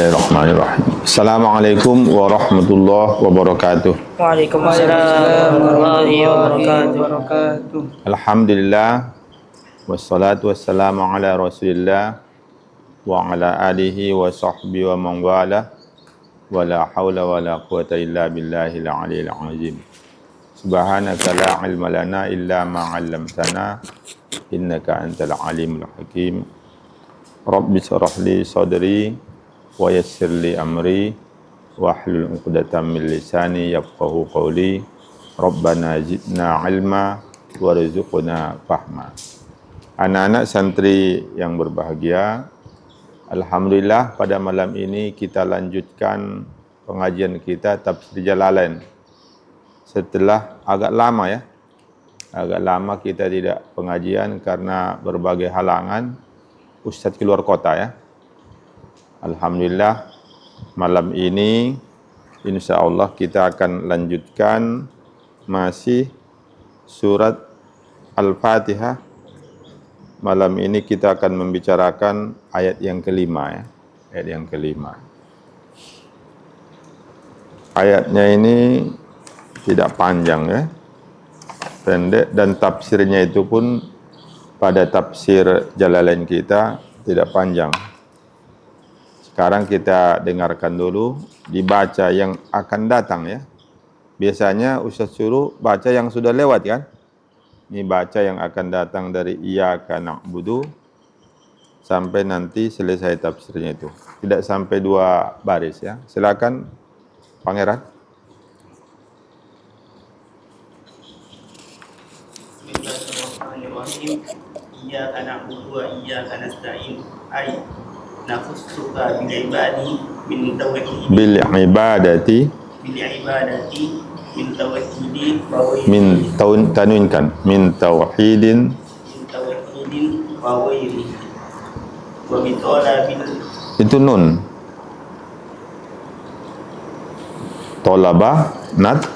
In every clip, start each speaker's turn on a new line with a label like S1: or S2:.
S1: Bismillahirrahmanirrahim. Assalamualaikum warahmatullahi wabarakatuh.
S2: Waalaikumsalam warahmatullahi wabarakatuh.
S1: Alhamdulillah wassalatu wassalamu ala Rasulillah wa ala alihi wa sahbihi wa man wala wa la haula wa la quwata illa billahil aliyil azim. Subhanaka la ilma lana illa ma 'allamtana innaka antal alimul hakim. Rabbi shrah li sadri wa yassir li amri wahlul 'uqdatam min lisani yafqahu qawli. Rabbana zidna ilma warzuqna fahma. Anak-anak santri yang berbahagia, alhamdulillah pada malam ini kita lanjutkan pengajian kita Tafsir Jalalain. Setelah agak lama kita tidak pengajian karena berbagai halangan. Ustadz keluar kota ya. Alhamdulillah malam ini insya Allah kita akan lanjutkan masih surat Al-Fatihah. Malam ini kita akan membicarakan ayat yang kelima ya. Ayat yang kelima. Ayatnya ini tidak panjang ya. Pendek dan tafsirnya itu pun pada tafsir Jalalain kita tidak panjang. Sekarang kita dengarkan dulu, dibaca yang akan datang ya. Biasanya Ustaz suruh baca yang sudah lewat kan. Ini baca yang akan datang dari Iyyaka na'budu sampai nanti selesai tafsirnya itu. Tidak sampai 2 baris ya. Silakan Pangeran.
S3: Bismillahirrahmanirrahim. Iyyaka na'budu wa iyyaka nasta'in. Ay nafsuka bil ibadati min tauhid
S1: Bil ibadati
S3: min tauhidi
S1: min tanwinkan min tauhidin
S3: wa ghairi wa bi talabil
S1: itu nun tolaba nat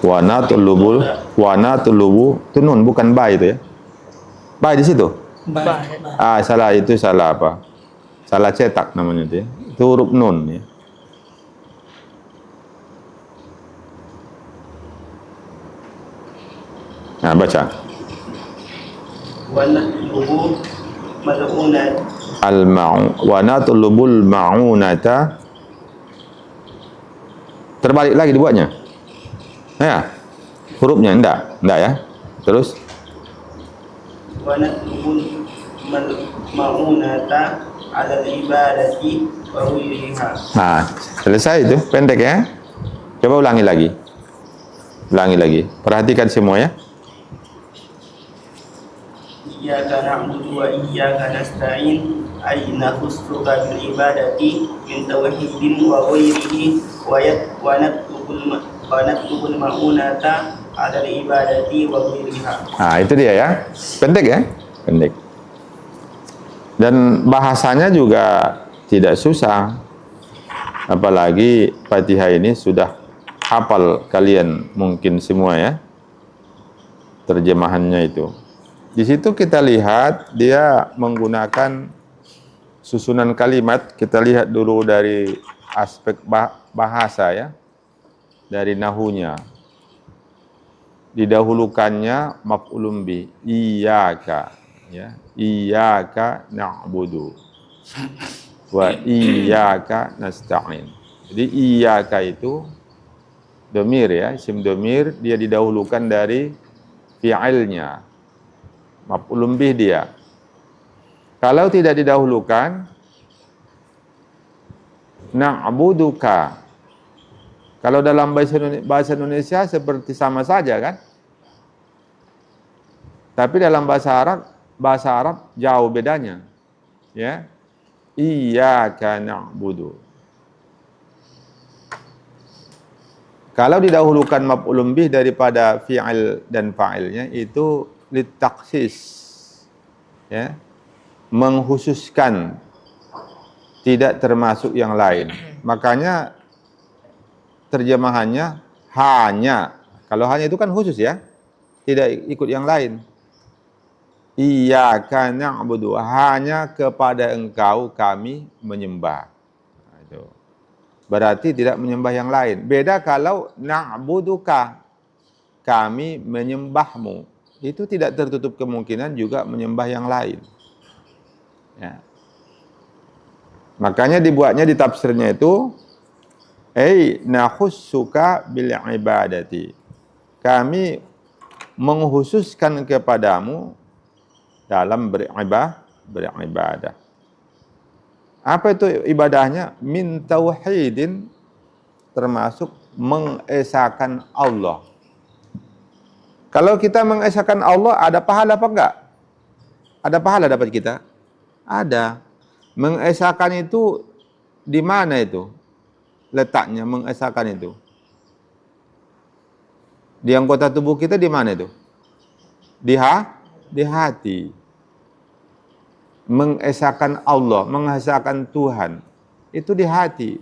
S1: wa natlubu itu nun bukan ba itu ya. Ba di situ. Salah itu salah apa? Salah cetak namanya itu ya. Itu huruf nun ya. Nah, baca.
S3: wa natlubu mal'unat
S1: Wa natlubul ma'unata. Terbalik lagi dibuatnya. Ya. Hurufnya enggak ya. Terus
S3: wa natlubul ma'unata 'ala al-ibadati wa ghairiha.
S1: nah, selesai itu, pendek ya. Coba ulangi lagi. Perhatikan semua ya.
S3: Iyyaka na'budu wa iyyaka nasta'in ay nakhussuka bil ibadati min tauhidin wa ghairihi wa natlubul ma'unata 'ala al ibadati wa ghairiha.
S1: Nah, itu dia ya. Pendek ya. Pendek. Dan bahasanya juga tidak susah. Apalagi Fatihah ini sudah hafal kalian mungkin semua ya. Terjemahannya itu. Di situ kita lihat dia menggunakan susunan kalimat. Kita lihat dulu dari aspek bahasa ya. Dari nahunya. Didahulukannya maf'ulun bi, iyyaka ya. Iyyaka na'budu wa iyyaka nasta'in. Jadi iyyaka itu domir ya, isim domir, dia didahulukan dari fi'ilnya. Maf'ulun bih dia. Kalau tidak didahulukan na'buduka. Kalau dalam bahasa Indonesia seperti sama saja kan? Tapi dalam bahasa Arab jauh bedanya. Ya. Iyyaka na'budu. Kalau didahulukan maf'ulun bih daripada fi'il dan fa'ilnya itu litaksis, ya, menghususkan, tidak termasuk yang lain. Makanya terjemahannya hanya. Kalau hanya itu kan khusus ya, tidak ikut yang lain. Iyyaka na'budu, hanya kepada engkau kami menyembah. Itu. Berarti tidak menyembah yang lain. Beda kalau na'buduka, kami menyembahmu. Itu tidak tertutup kemungkinan juga menyembah yang lain. Ya. Makanya dibuatnya di tafsirnya itu, nakhussuka bil ibadati. Kami menghususkan kepadamu dalam beribadah. Apa itu ibadahnya? Min tauhidin, termasuk mengesahkan Allah. Kalau kita mengesahkan Allah, ada pahala apa enggak? Ada pahala dapat kita? Ada. Mengesahkan itu di mana itu? Letaknya mengesahkan itu. Di anggota tubuh kita di mana itu? Di hati. Mengesahkan Allah, mengesahkan Tuhan, itu di hati.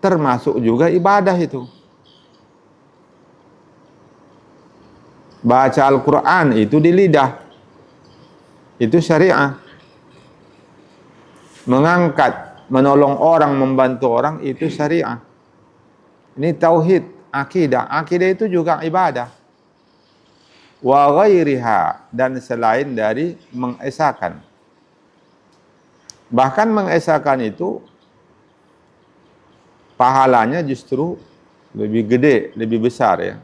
S1: Termasuk juga ibadah itu. Baca Al-Quran itu di lidah. Itu syariah. Mengangkat, menolong orang, membantu orang, itu syariah. Ini tauhid, akidah. Akidah itu juga ibadah. Wa ghairiha, dan selain dari mengesahkan. Bahkan mengesahkan itu pahalanya justru lebih gede, lebih besar ya.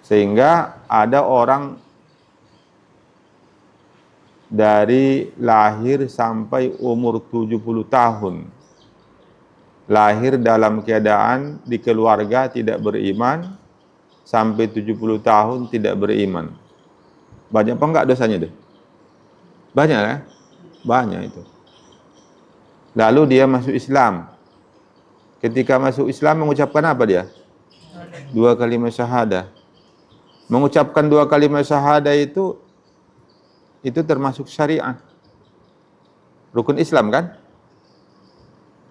S1: Sehingga ada orang dari lahir sampai umur 70 tahun. Lahir dalam keadaan di keluarga tidak beriman, sampai 70 tahun tidak beriman. Banyak apa enggak dosanya itu? Banyak ya? Banyak itu. Lalu dia masuk Islam. Ketika masuk Islam mengucapkan apa dia? 2 kalimat syahadah. Mengucapkan 2 kalimat syahadah itu termasuk syariah. Rukun Islam kan?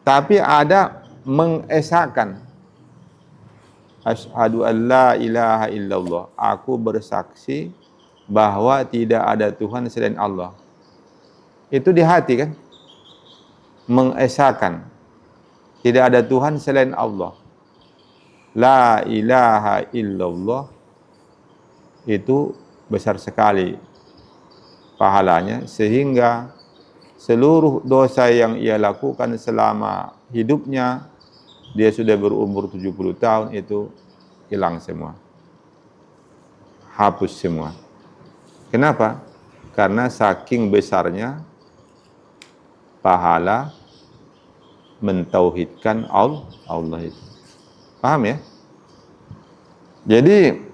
S1: Tapi ada mengesahkan. Asyhadu an la ilaha illallah. Aku bersaksi bahwa tidak ada Tuhan selain Allah. Itu di hati kan? Mengesahkan. Tidak ada Tuhan selain Allah. La ilaha illallah. Itu besar sekali pahalanya, sehingga seluruh dosa yang ia lakukan selama hidupnya, dia sudah berumur 70 tahun, itu hilang semua. Hapus semua. Kenapa? Karena saking besarnya pahala mentauhidkan Allah itu. Paham ya? Jadi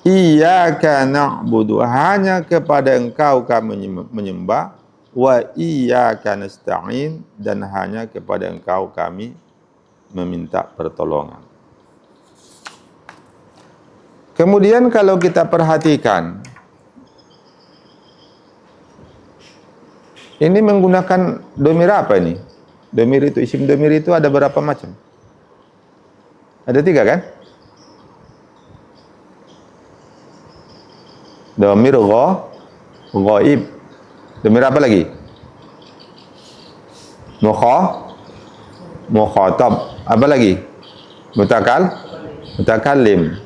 S1: iyyaka na'budu, hanya kepada engkau kami menyembah, wa iyyaka nasta'in, dan hanya kepada engkau kami meminta pertolongan. Kemudian kalau kita perhatikan, ini menggunakan domir apa ini? Domir itu, isim domir itu ada berapa macam? Ada 3 kan? Domir ghaib. Domir apa lagi? Mukhatab. Apa lagi? Mutakallim.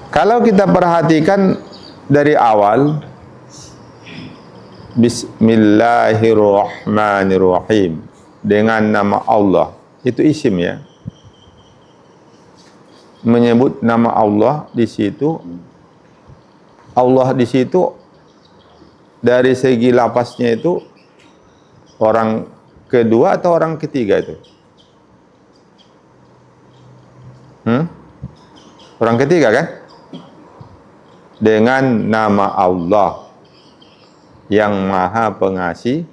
S1: Kalau kita perhatikan dari awal, Bismillahirrahmanirrahim, dengan nama Allah, itu isim ya. Menyebut nama Allah di situ, dari segi lafaznya itu orang kedua atau orang ketiga itu? Orang ketiga kan? Dengan nama Allah yang Maha Pengasih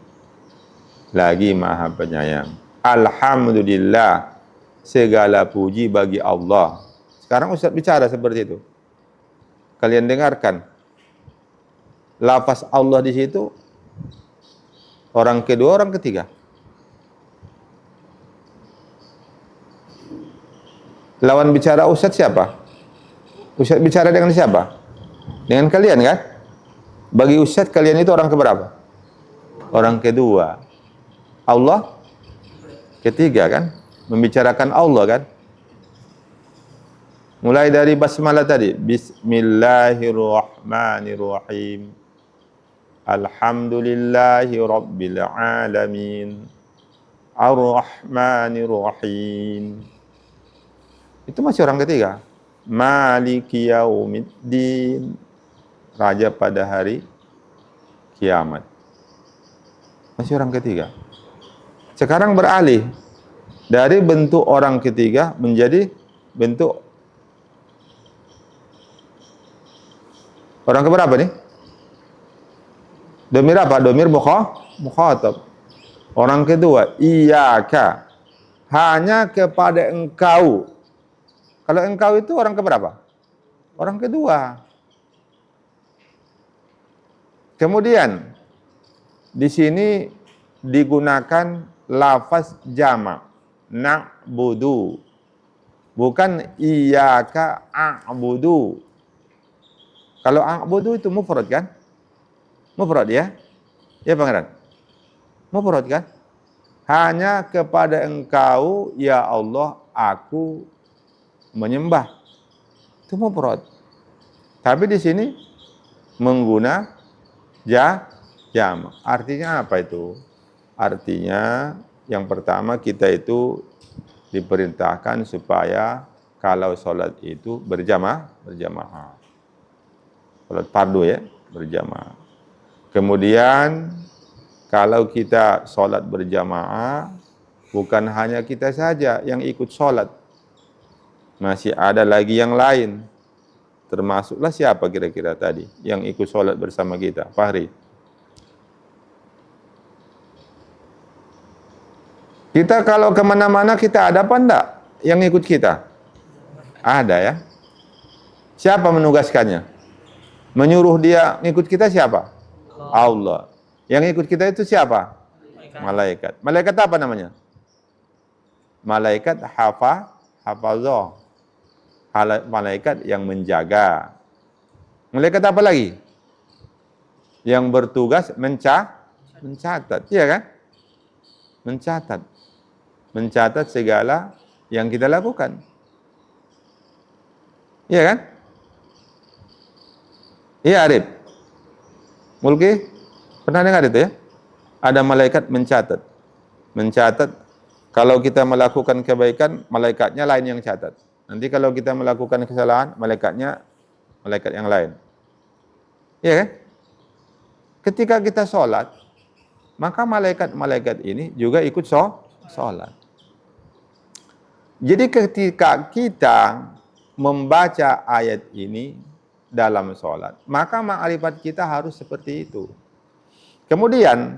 S1: lagi Maha Penyayang. Alhamdulillah, segala puji bagi Allah. Sekarang Ustaz bicara seperti itu. Kalian dengarkan. Lafaz Allah di situ orang kedua, orang ketiga. Lawan bicara Ustadz siapa? Ustadz bicara dengan siapa? Dengan kalian kan? Bagi Ustadz kalian itu orang keberapa? Orang kedua. Allah ketiga kan? Membicarakan Allah kan? Mulai dari basmalah tadi. Bismillahirrahmanirrahim. Alhamdulillahi rabbil alamin. Ar-Rahmanirrahim. Itu masih orang ketiga. Maliki yaumiddin. Raja pada hari kiamat. Masih orang ketiga. Sekarang beralih dari bentuk orang ketiga menjadi bentuk orang keberapa nih? Domir apa? Domir mukhatab. Orang kedua, iyyaka. Hanya kepada engkau. Kalau engkau itu orang keberapa? Orang kedua. Kemudian di sini digunakan lafaz jama', na'budu. Bukan iyyaka a'budu. Kalau a'budu itu mufrad kan? Mufrad ya? Ya Pangeran? Mufrad kan? Hanya kepada engkau ya Allah aku menyembah. Itu mufrad. Tapi di sini mengguna jama'. Artinya apa itu? Artinya yang pertama kita itu diperintahkan supaya kalau sholat itu berjamaah. Sholat fardu ya, berjamaah. Kemudian kalau kita sholat berjamaah, bukan hanya kita saja yang ikut sholat. Masih ada lagi yang lain. Termasuklah siapa kira-kira tadi yang ikut sholat bersama kita? Fahri. Kita kalau kemana-mana kita ada apa enggak yang ikut kita? Ada ya. Siapa menugaskannya? Menyuruh dia ngikut kita siapa? Allah. Yang ikut kita itu siapa? Malaikat. Malaikat apa namanya? Malaikat hafazah. Malaikat yang menjaga. Malaikat apa lagi? Yang bertugas mencatat. Iya kan? Mencatat segala yang kita lakukan. Iya kan? Iya Arif. Mulki, pernah dengar itu ya? Ada malaikat mencatat. Mencatat kalau kita melakukan kebaikan, malaikatnya lain yang catat. Nanti kalau kita melakukan kesalahan, malaikatnya malaikat yang lain. Iya kan? Ketika kita sholat, maka malaikat-malaikat ini juga ikut sholat. Jadi ketika kita membaca ayat ini dalam sholat, maka ma'rifat kita harus seperti itu. Kemudian,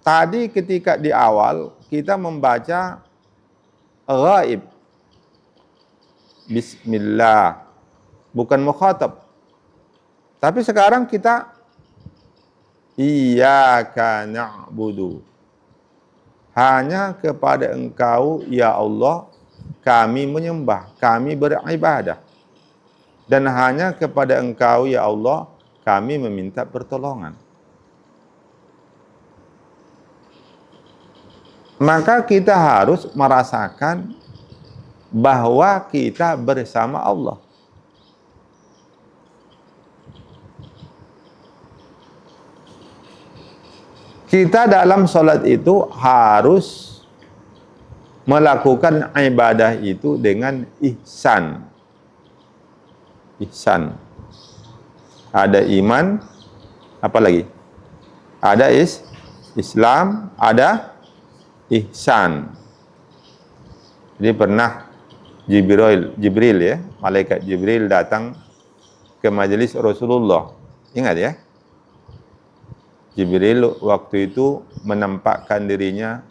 S1: tadi ketika di awal, kita membaca ghaib. Bismillah. Bukan mukhatab. Tapi sekarang kita iyyaka na'budu. Hanya kepada engkau, ya Allah, kami menyembah, kami beribadah. Dan hanya kepada engkau, ya Allah, kami meminta pertolongan. Maka kita harus merasakan bahwa kita bersama Allah. Kita dalam sholat itu harus melakukan ibadah itu dengan ihsan. Ihsan. Ada iman, apa lagi? Ada Islam, ada ihsan. Jadi pernah Jibril ya, malaikat Jibril datang ke majelis Rasulullah. Ingat ya? Jibril waktu itu menampakkan dirinya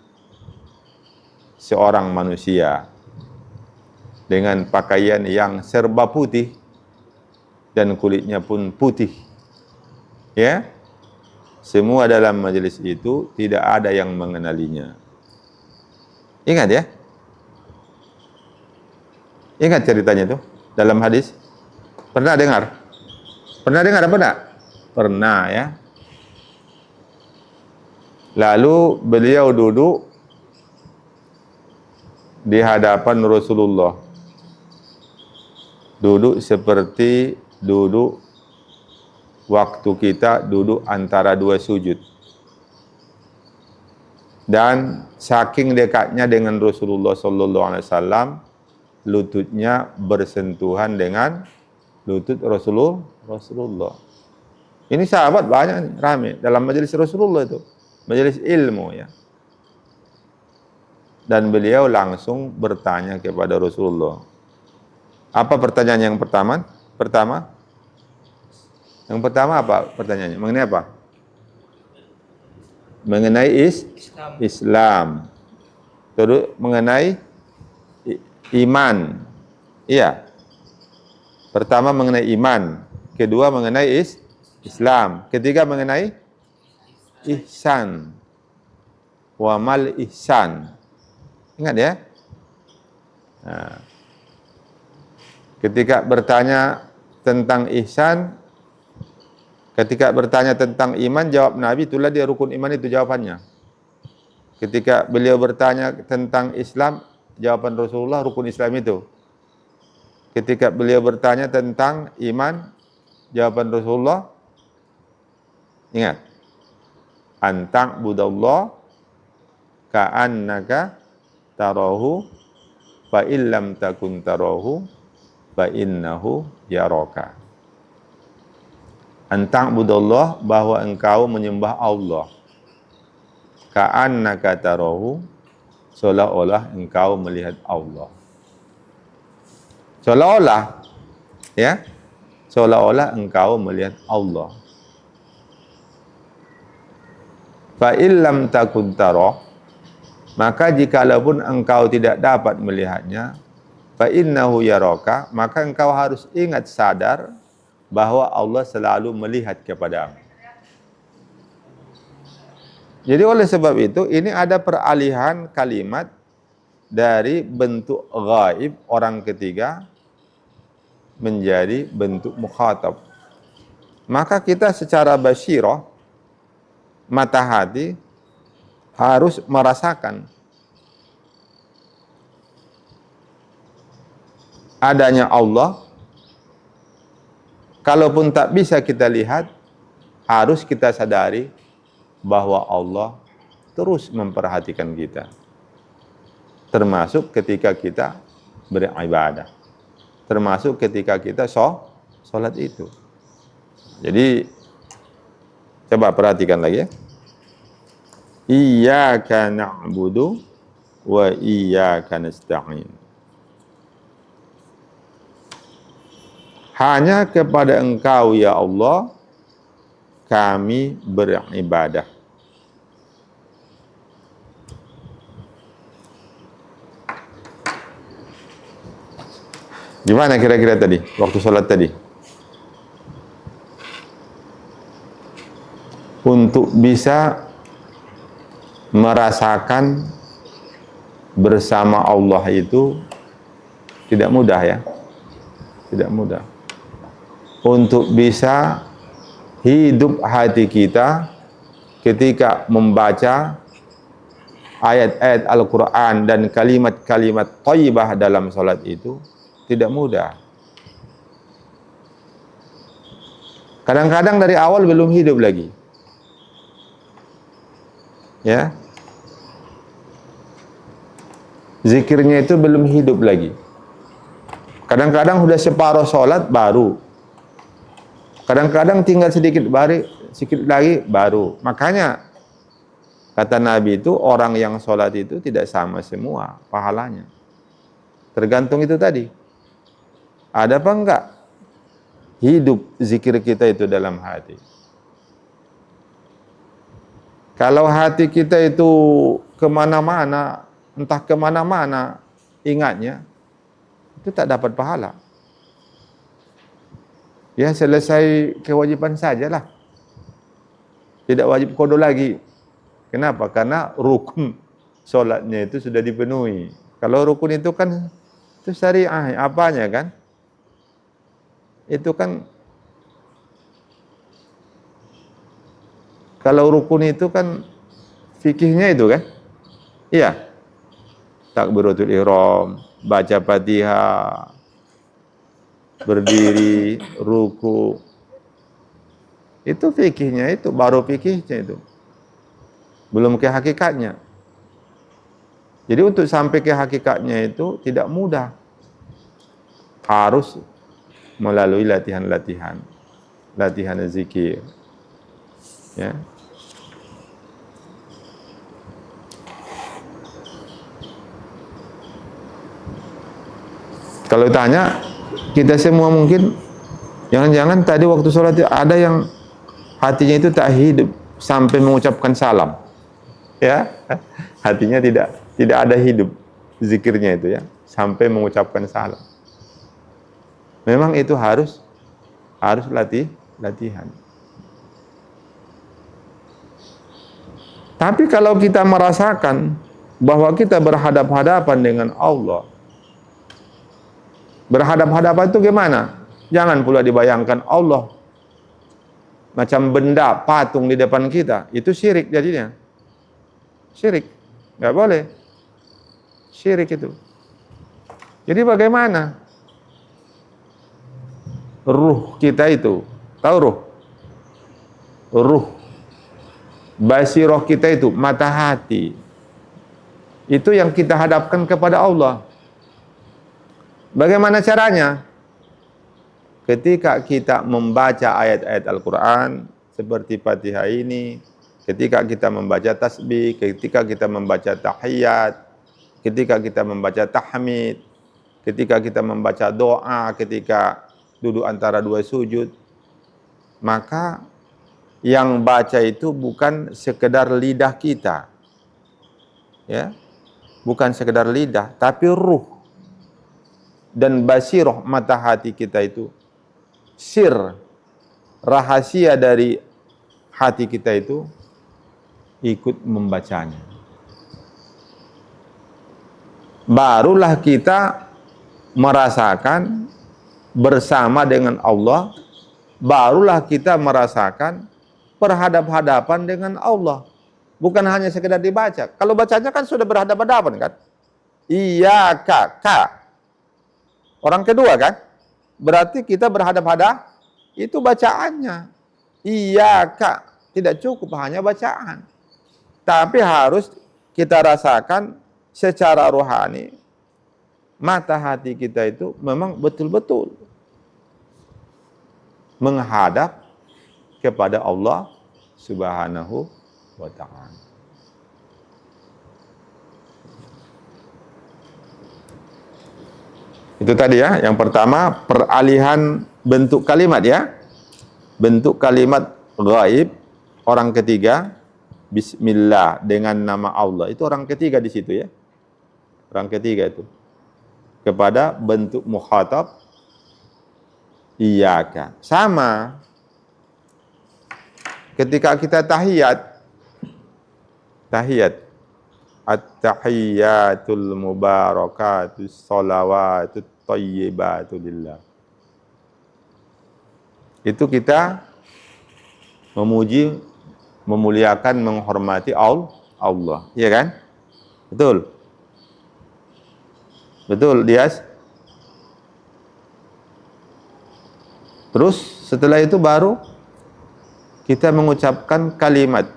S1: seorang manusia dengan pakaian yang serba putih dan kulitnya pun putih. Ya. Semua dalam majelis itu tidak ada yang mengenalinya. Ingat ya? Ingat ceritanya itu dalam hadis? Pernah dengar? Pernah dengar apa enggak? Pernah ya. Lalu beliau duduk di hadapan Rasulullah. Duduk seperti duduk waktu kita duduk antara dua sujud. Dan saking dekatnya dengan Rasulullah sallallahu alaihi wasallam, lututnya bersentuhan dengan lutut Rasulullah. Ini sahabat banyak nih, ramai dalam majelis Rasulullah itu, majelis ilmu ya. Dan beliau langsung bertanya kepada Rasulullah. Apa pertanyaan yang pertama? Yang pertama apa pertanyaannya? Mengenai apa? Mengenai Islam. Terus mengenai iman. Iya. Pertama mengenai iman. Kedua mengenai Islam. Ketiga mengenai ihsan. Wa mal ihsan. Ingat ya? Nah. Ketika bertanya tentang ihsan, ketika bertanya tentang iman, jawab Nabi, itulah dia rukun iman itu jawabannya. Ketika beliau bertanya tentang Islam, jawaban Rasulullah rukun Islam itu. Ketika beliau bertanya tentang iman, jawaban Rasulullah, ingat, antang budallah ka'annaka tarahu fa illam takun tarahu fa innahu yaraka. Antang budallah, bahwa engkau menyembah Allah, ka'annaka tarahu, seolah-olah engkau melihat Allah. Seolah-olah, ya, seolah-olah engkau melihat Allah. Fa illam takun tarah, maka jikalaupun engkau tidak dapat melihatnya, fa innahu yaraka, maka engkau harus ingat, sadar bahwa Allah selalu melihat kepadamu. Jadi oleh sebab itu, ini ada peralihan kalimat dari bentuk ghaib orang ketiga menjadi bentuk mukhatab. Maka kita secara basyirah, mata hati, harus merasakan adanya Allah. Kalaupun tak bisa kita lihat, harus kita sadari bahwa Allah terus memperhatikan kita, termasuk ketika kita beribadah, termasuk ketika kita sholat itu. Jadi coba perhatikan lagi ya. Iyyaka na'budu wa iyyaka nasta'in. Hanya kepada Engkau ya Allah kami beribadah. Gimana kira-kira tadi, waktu sholat tadi? Untuk bisa merasakan bersama Allah itu tidak mudah ya. Tidak mudah. Untuk bisa hidup hati kita ketika membaca ayat-ayat Al-Quran dan kalimat-kalimat thayyibah dalam salat itu tidak mudah. Kadang-kadang dari awal belum hidup lagi. Ya. Zikirnya itu belum hidup lagi. Kadang-kadang sudah separuh salat baru. Kadang-kadang tinggal sedikit lagi baru. Makanya kata Nabi itu, orang yang sholat itu tidak sama semua pahalanya. Tergantung itu tadi. Ada apa enggak hidup zikir kita itu dalam hati. Kalau hati kita itu kemana-mana, entah kemana-mana ingatnya, itu tak dapat pahala. Ya selesai kewajiban sajalah. Tidak wajib qada lagi. Kenapa? Karena rukun solatnya itu sudah dipenuhi. Kalau rukun itu kan Itu syariah, apanya kan? Itu kan, kalau rukun itu kan fikihnya itu kan? Iya. Takbiratul ihram, baca Fatihah, berdiri, ruku. Itu fikihnya itu, baru fikihnya itu. Belum ke hakikatnya. Jadi untuk sampai ke hakikatnya itu tidak mudah. Harus melalui latihan-latihan. Latihan zikir. Ya. Kalau tanya, kita semua mungkin jangan-jangan tadi waktu sholat ada yang hatinya itu tak hidup sampai mengucapkan salam, ya, hatinya tidak ada hidup zikirnya itu ya, sampai mengucapkan salam. Memang itu harus latihan. Tapi kalau kita merasakan bahwa kita berhadap-hadapan dengan Allah, berhadap-hadapan itu gimana? Jangan pula dibayangkan Allah macam benda patung di depan kita, itu syirik jadinya. Syirik, nggak boleh. Syirik itu. Jadi bagaimana? Ruh kita itu, tahu ruh? Ruh, basiroh kita itu, mata hati. Itu yang kita hadapkan kepada Allah. Bagaimana caranya? Ketika kita membaca ayat-ayat Al-Quran seperti Fatihah ini, ketika kita membaca tasbih, ketika kita membaca tahiyat, ketika kita membaca tahmid, ketika kita membaca doa, ketika duduk antara dua sujud, maka yang baca itu bukan sekedar lidah kita, ya, bukan sekedar lidah, tapi ruh dan basiroh mata hati kita itu, sir, rahasia dari hati kita itu ikut membacanya. Barulah kita merasakan bersama dengan Allah, barulah kita merasakan berhadap-hadapan dengan Allah. Bukan hanya sekedar dibaca. Kalau bacanya kan sudah berhadapan-hadapan kan? Iyyaka, ka. Orang kedua kan? Berarti kita berhadap-hadapan, itu bacaannya. Iyyaka, tidak cukup hanya bacaan. Tapi harus kita rasakan secara rohani. Mata hati kita itu memang betul-betul menghadap kepada Allah Subhanahu wa ta'ala. Itu tadi ya, yang pertama peralihan bentuk kalimat ya. Bentuk kalimat ghaib, orang ketiga, bismillah, dengan nama Allah. Itu orang ketiga di situ ya. Orang ketiga itu. Kepada bentuk mukhatab, iyyaka. Sama. Ketika kita tahiyat, at-tahiyyatul mubarakatus sholawatut thayyibatu lillah. Itu kita memuji, memuliakan, menghormati Allah, iya kan? Betul? Betul, Dias? Terus setelah itu baru kita mengucapkan kalimat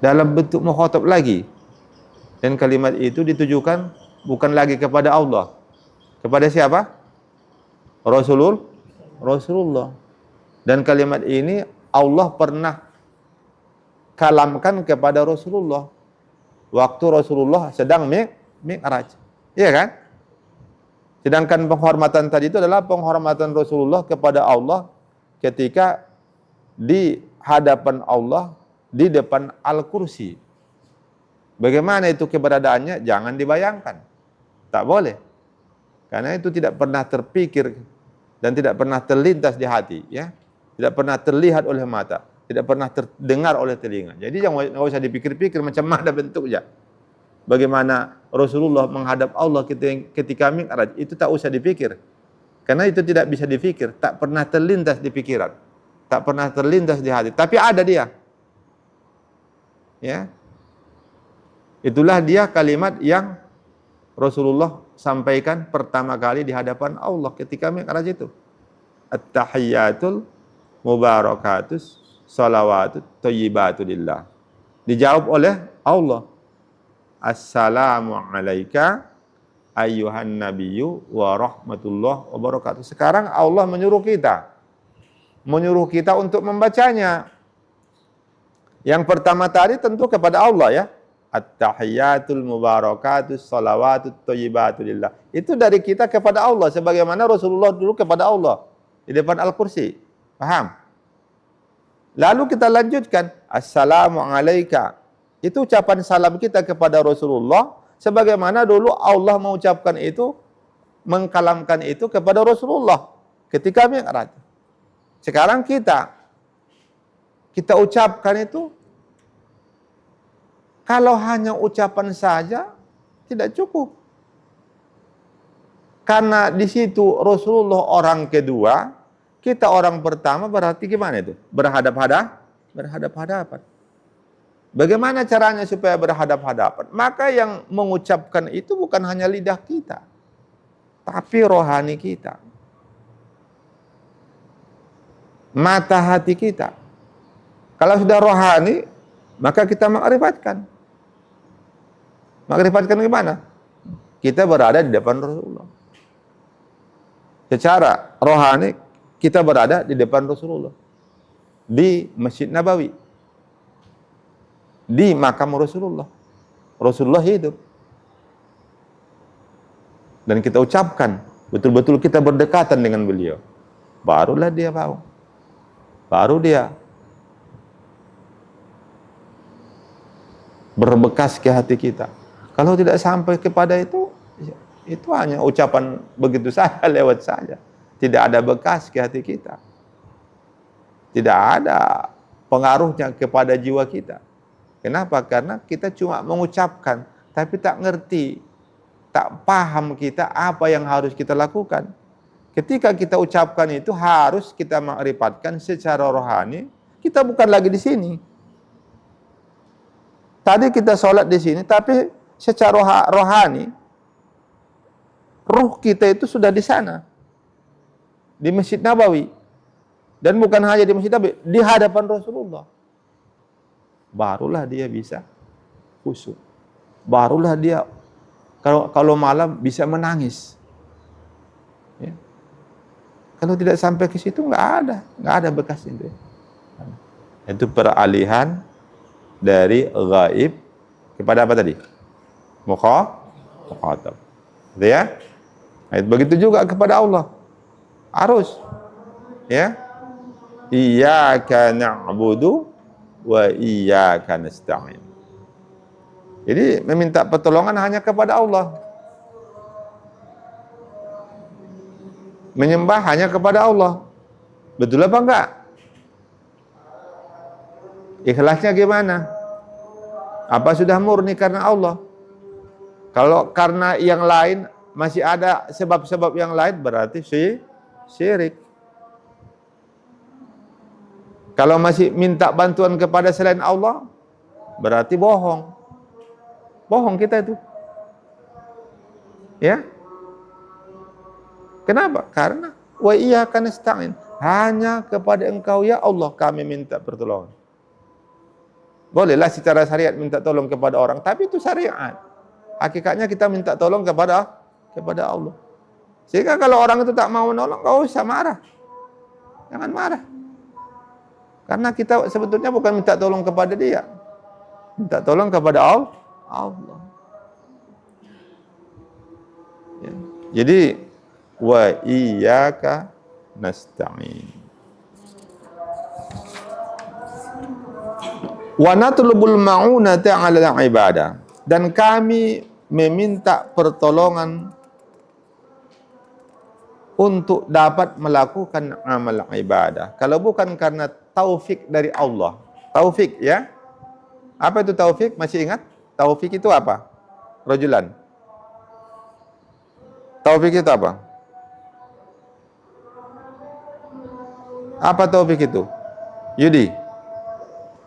S1: dalam bentuk mukhatab lagi. Dan kalimat itu ditujukan bukan lagi kepada Allah. Kepada siapa? Rasulullah. Dan kalimat ini Allah pernah kalamkan kepada Rasulullah waktu Rasulullah sedang mi'raj. Iya kan? Sedangkan penghormatan tadi itu adalah penghormatan Rasulullah kepada Allah ketika di hadapan Allah di depan Al-Kursi. Bagaimana itu keberadaannya? Jangan dibayangkan. Tak boleh. Karena itu tidak pernah terpikir dan tidak pernah terlintas di hati, ya. Tidak pernah terlihat oleh mata, tidak pernah terdengar oleh telinga. Jadi jangan usah dipikir-pikir macam mana bentuknya. bagaimana Rasulullah menghadap Allah ketika Mi'raj, itu tak usah dipikir. Karena itu tidak bisa dipikir, tak pernah terlintas di pikiran, tak pernah terlintas di hati, tapi ada dia. Ya. Itulah dia kalimat yang Rasulullah sampaikan pertama kali di hadapan Allah ketika Mi'raj itu. At-tahiyyatul mubarakatus salawatut thayyibatu lillah. Dijawab oleh Allah. Assalamu alayka ayyuhan nabiyyu wa rahmatullah wa barakatuh. Sekarang Allah menyuruh kita untuk membacanya. Yang pertama tadi tentu kepada Allah ya. At-tahiyyatul mubarakatus salawatut thayyibatu lillah. Itu dari kita kepada Allah sebagaimana Rasulullah dulu kepada Allah di depan Al-Kursi. Paham? Lalu kita lanjutkan assalamu alayka. Itu ucapan salam kita kepada Rasulullah sebagaimana dulu Allah mengucapkan itu, mengkalamkan itu kepada Rasulullah ketika Mi'raj. Sekarang kita ucapkan itu. Kalau hanya ucapan saja tidak cukup. Karena di situ Rasulullah orang kedua, kita orang pertama, berarti gimana itu? Berhadap-hadapan. Bagaimana caranya supaya berhadap-hadapan? Maka yang mengucapkan itu bukan hanya lidah kita, tapi rohani kita. Mata hati kita. Kalau sudah rohani, maka kita mengarifatkan. Mengarifatkan gimana? Kita berada di depan Rasulullah. Secara rohani, kita berada di depan Rasulullah. Di Masjid Nabawi. Di makam Rasulullah. Rasulullah hidup. Dan kita ucapkan, betul-betul kita berdekatan dengan beliau. Barulah dia mau. Baru dia berbekas ke hati kita. Kalau tidak sampai kepada itu hanya ucapan begitu saja, lewat saja. Tidak ada bekas ke hati kita. Tidak ada pengaruhnya kepada jiwa kita. Kenapa? Karena kita cuma mengucapkan, tapi tak ngerti, tak paham kita apa yang harus kita lakukan. Ketika kita ucapkan itu harus kita mengrifatkan secara rohani. Kita bukan lagi di sini. Tadi kita sholat di sini, tapi secara rohani, ruh kita itu sudah di sana, di Masjid Nabawi. Dan bukan hanya di Masjid Nabawi, di hadapan Rasulullah. Barulah dia bisa khusyuk. Barulah dia kalau malam bisa menangis. Ya. Kalau tidak sampai ke situ nggak ada bekas itu. Itu peralihan dari ghaib kepada apa tadi? Mukhatab. Gitu ya? Begitu juga kepada Allah. Harus. Ya. Iyyaka na'budu wa iyyaka nasta'in. Jadi meminta pertolongan hanya kepada Allah. Menyembah hanya kepada Allah. Betul apa enggak? Ikhlasnya gimana? Apa sudah murni karena Allah? Kalau karena yang lain masih ada sebab-sebab yang lain, berarti syirik. Kalau masih minta bantuan kepada selain Allah, berarti bohong. Bohong kita itu. Ya. Kenapa? Karena wa iyyaka nasta'in. Hanya kepada Engkau ya Allah kami minta pertolongan. Bolehlah secara syariat minta tolong kepada orang, tapi itu syariat. Hakikatnya kita minta tolong kepada Allah. Sehingga kalau orang itu tak mau menolong, gak usah marah. Jangan marah. Karena kita sebetulnya bukan minta tolong kepada dia. Minta tolong kepada Allah. Ya. Jadi, wa iyyaka nasta'in. Wa natlubul ma'unata 'ala al-ibadah. Dan kami meminta pertolongan untuk dapat melakukan amal ibadah. Kalau bukan karena taufik dari Allah. Taufik ya. Apa itu taufik? Masih ingat? Taufik itu apa? rajulan. Taufik itu apa? Apa taufik itu? Yudi,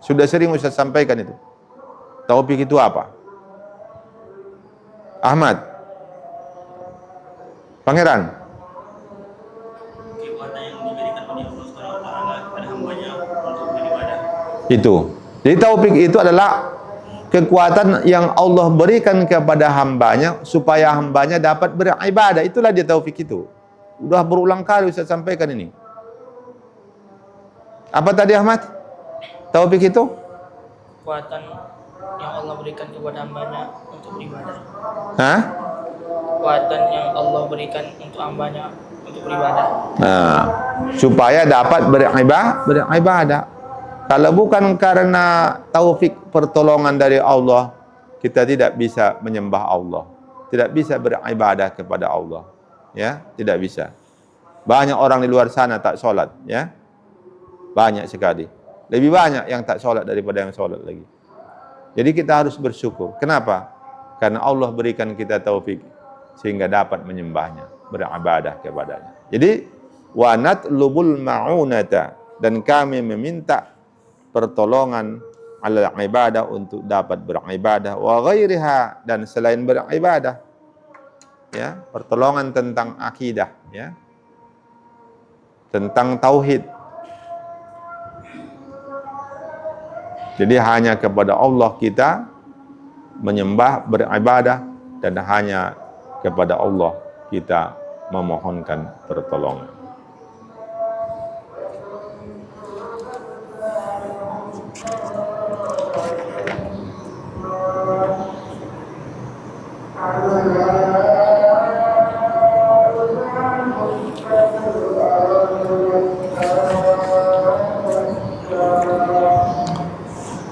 S1: sudah sering Ustaz sampaikan itu. Taufik itu apa? Ahmad, Pangeran.
S3: Kekuatan yang diberikan oleh Allah Subhanahu wa taala kepada hambanya untuk beribadah.
S1: Itu. Jadi taufik itu adalah kekuatan yang Allah berikan kepada hambanya supaya hambanya dapat beribadah. Itulah dia taufik itu. Udah berulang kali Ustaz sampaikan ini. Apa tadi Ahmad? Taufik itu?
S2: Kekuatan yang Allah berikan kepada hambanya untuk beribadah.
S1: Hah?
S2: Kekuatan yang Allah berikan untuk hambanya untuk beribadah.
S1: Nah, supaya dapat beribadah. Kalau bukan karena taufik pertolongan dari Allah, kita tidak bisa menyembah Allah, tidak bisa beribadah kepada Allah. Ya, tidak bisa. Banyak orang di luar sana tak sholat, ya. Banyak sekali. Lebih banyak yang tak sholat daripada yang sholat lagi. Jadi kita harus bersyukur. Kenapa? Karena Allah berikan kita taufik sehingga dapat menyembahnya, beribadah kepadanya. Jadi wa natlubul ma'unata, dan kami meminta pertolongan ala ibadah untuk dapat beribadah, wa ghairiha, dan selain beribadah. Ya, pertolongan tentang akidah, ya. Tentang tauhid. Jadi hanya kepada Allah kita menyembah, beribadah, dan hanya kepada Allah kita memohonkan pertolongan.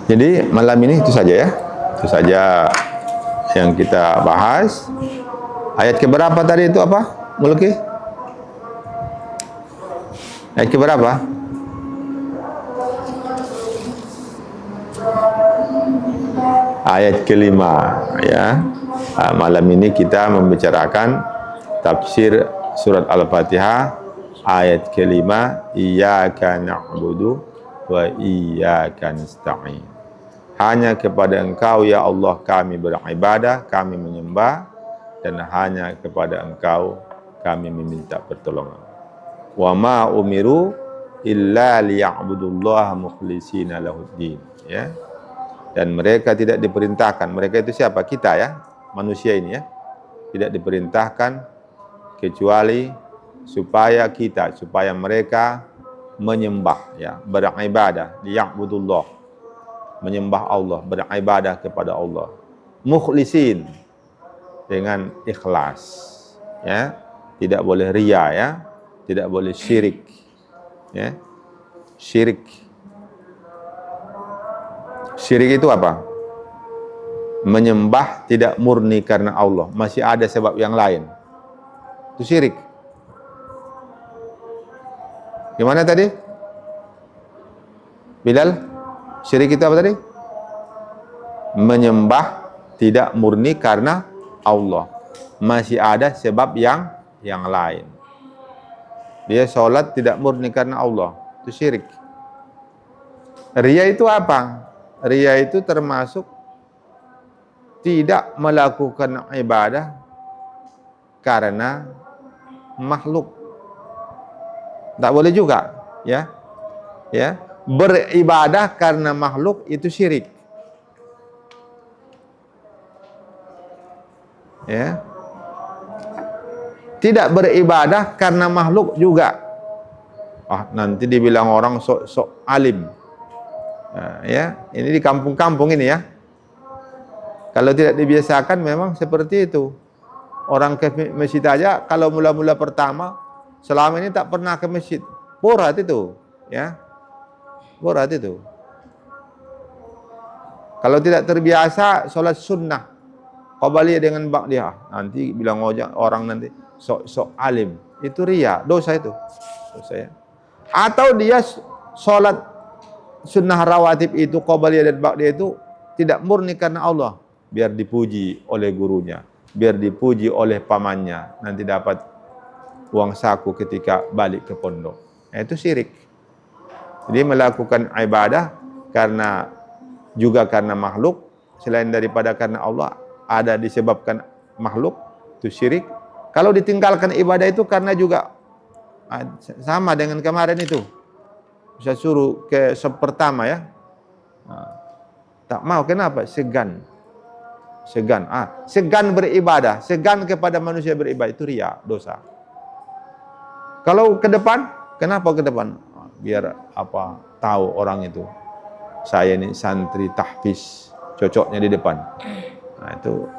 S1: Jadi malam ini itu saja ya. Itu saja yang kita bahas. Ayat keberapa tadi itu apa? Mulki? Ayat keberapa? Ayat kelima ya. Malam ini kita membicarakan tafsir surat Al-Fatihah ayat kelima, iyyaka na'budu wa iyyaka nasta'in. Hanya kepada Engkau ya Allah kami beribadah, kami menyembah, dan hanya kepada Engkau kami meminta pertolongan. Wa ma umiru illa liya'budullaha mukhlishina lahuddin, ya. Dan mereka tidak diperintahkan, mereka itu siapa? Kita ya, manusia ini ya. Tidak diperintahkan kecuali supaya mereka menyembah ya, beribadah, liya'budullah, menyembah Allah, beribadah kepada Allah, mukhlisin, dengan ikhlas, ya, tidak boleh riya, ya, tidak boleh syirik, ya, syirik itu apa? Menyembah tidak murni karena Allah, masih ada sebab yang lain, itu syirik. Gimana tadi? Bilal? Syirik itu apa tadi? Menyembah tidak murni karena Allah, masih ada sebab yang lain. Dia sholat tidak murni karena Allah, itu syirik. Riya itu apa? Riya itu termasuk tidak melakukan ibadah karena makhluk. Tak boleh juga, ya. Ya. Beribadah karena makhluk itu syirik. Ya. Tidak beribadah karena makhluk juga. Nanti dibilang orang sok alim. Nah, ya, ini di kampung-kampung ini ya. Kalau tidak dibiasakan memang seperti itu. Orang ke masjid aja kalau mula-mula pertama selama ini tak pernah ke masjid. Berat itu, ya. Berat itu. Kalau tidak terbiasa sholat sunnah, qabliyah dengan ba'diyah, nanti bilang orang nanti sok alim, itu riya, dosa itu, dosa ya. Atau dia sholat sunnah rawatib itu qabliyah dan ba'diyah itu tidak murni karena Allah, biar dipuji oleh gurunya, biar dipuji oleh pamannya, nanti dapat uang saku ketika balik ke pondok. Itu syirik. Jadi melakukan ibadah karena makhluk selain daripada karena Allah, ada disebabkan makhluk, itu syirik. Kalau ditinggalkan ibadah itu karena juga sama dengan kemarin itu. Bisa suruh ke pertama ya. Tak mau, kenapa? Segan beribadah, segan kepada manusia beribadah, itu riya, dosa. Kalau ke depan, kenapa ke depan? Biar tahu orang itu, saya ini santri tahfiz, cocoknya di depan. Nah, itu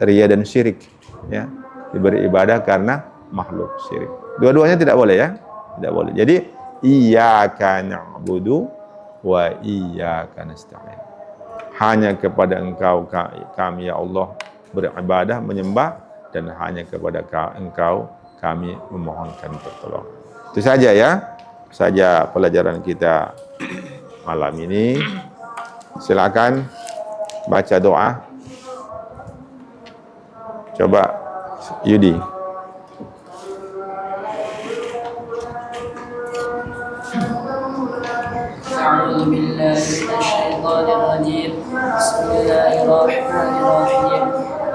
S1: riya dan syirik ya. Diberi ibadah karena makhluk, syirik. Dua-duanya tidak boleh ya, tidak boleh. Jadi iyyaka na'budu wa iyyaka nasta'in. Hanya kepada Engkau kami ya Allah beribadah, menyembah, dan hanya kepada Engkau kami memohonkan pertolongan. Itu saja ya, saja pelajaran kita malam ini. Silakan baca doa. Coba Yudi.
S2: أعوذ بالله من الشيطان الرجيم بسم الله الرحمن الرحيم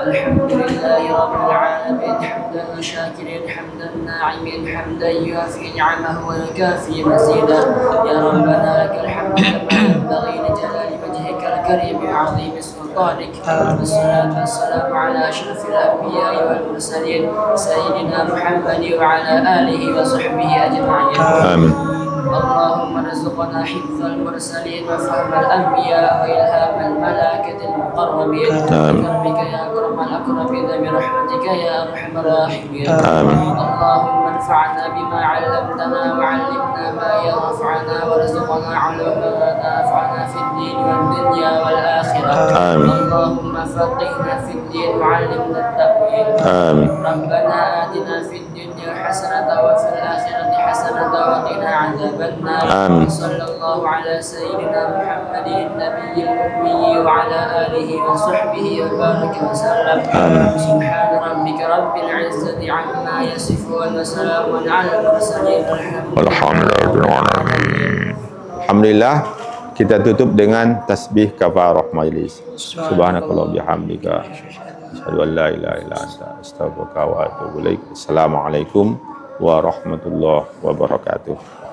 S2: الحمد لله رب العالمين حمدا شاكرين حمدا ناعمين حمدا يوافي نعمه ويكافي مزيدا يا ربنا لك الحمد كما ينبغي لجلال وجهك الكريم وعظيم سلطانك والصلاة والسلام على أشرف الأنبياء والمرسلين سيدنا محمد وعلى آله وصحبه أجمعين.
S1: آمين.
S2: اللهم ارزقنا حفظ المرسلين وفهم الأنبياء وإلهام الملائكة المقربين بكرمك يا أكرم الأكرمين برحمتك يا أرحم الراحمين. اللهم انفعنا بما علمتنا وعلمنا ما ينفعنا وارزقنا علوما نافعنا في الدين والدنيا والآخرة. اللهم فقهنا في الدين وعلمنا التأويل. ربنا آتنا في الدنيا حسنة وفي الآخرة حسنة وقنا عذاب النار. صلى الله على سيدنا محمد النبي الأمي وعلى آله وصحبه وبارك وسلم. سبحان ربك رب العزة عما يصفون وسلام على المرسلين
S1: Alhamdulillah. Kita tutup dengan tasbih kafarah majlis. Subhanakallah bihamdika asyhadu an la ilaha illa anta astaghfiruka wa atubu ilaik. Assalamualaikum warahmatullahi wabarakatuh.